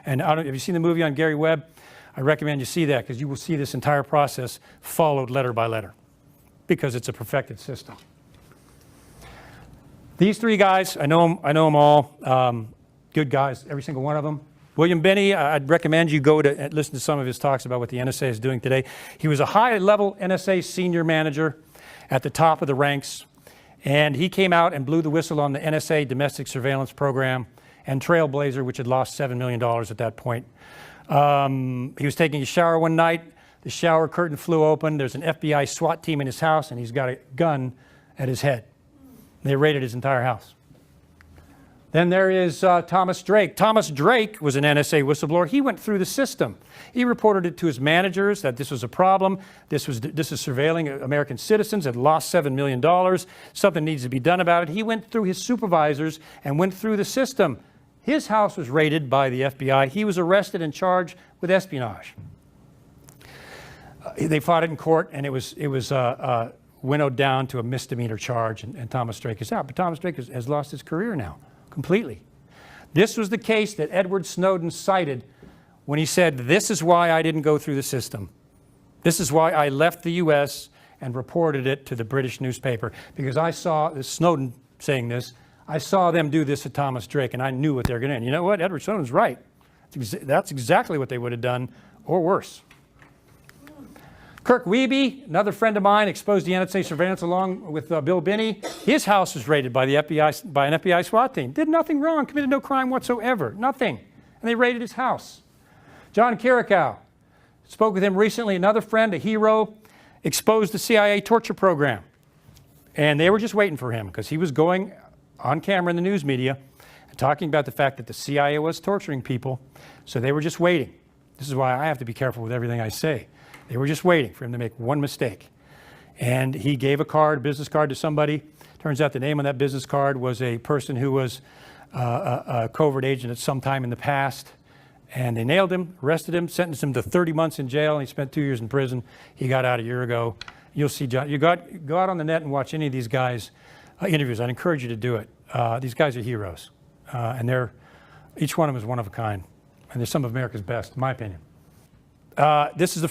And have you seen the movie on Gary Webb? I recommend you see that, because you will see this entire process followed letter by letter, because it's a perfected system. These three guys, I know them all. Good guys, every single one of them. William Binney, I'd recommend you go to listen to some of his talks about what the NSA is doing today. He was a high-level NSA senior manager at the top of the ranks, and he came out and blew the whistle on the NSA domestic surveillance program and Trailblazer, which had lost $7 million at that point. He was taking a shower one night. The shower curtain flew open. There's an FBI SWAT team in his house, and he's got a gun at his head. They raided his entire house. Then there is Thomas Drake. Thomas Drake was an NSA whistleblower. He went through the system. He reported it to his managers that this was a problem. This is surveilling American citizens, had lost $7 million. Something needs to be done about it. He went through his supervisors and went through the system. His house was raided by the FBI. He was arrested and charged with espionage. They fought it in court, and it was winnowed down to a misdemeanor charge, and Thomas Drake is out. But Thomas Drake has lost his career now, completely. This was the case that Edward Snowden cited when he said, this is why I didn't go through the system. This is why I left the U.S. and reported it to the British newspaper, because I saw Snowden saying this. I saw them do this to Thomas Drake, and I knew what they were going to do. And you know what? Edward Snowden's right. That's exactly what they would have done, or worse. Kirk Wiebe, another friend of mine, exposed the NSA surveillance along with Bill Binney. His house was raided by the FBI, by an FBI SWAT team. Did nothing wrong, committed no crime whatsoever, nothing. And they raided his house. John Kirikow, spoke with him recently, another friend, a hero, exposed the CIA torture program. And they were just waiting for him, because he was going on camera in the news media and talking about the fact that the CIA was torturing people. So they were just waiting. This is why I have to be careful with everything I say. They were just waiting for him to make one mistake. And he gave a business card to somebody. Turns out the name on that business card was a person who was a covert agent at some time in the past. And they nailed him, arrested him, sentenced him to 30 months in jail, and he spent 2 years in prison. He got out a year ago. You'll see, John, go out on the net and watch any of these guys' interviews. I'd encourage you to do it. These guys are heroes. And each one of them is one of a kind. And they're some of America's best, in my opinion. This is the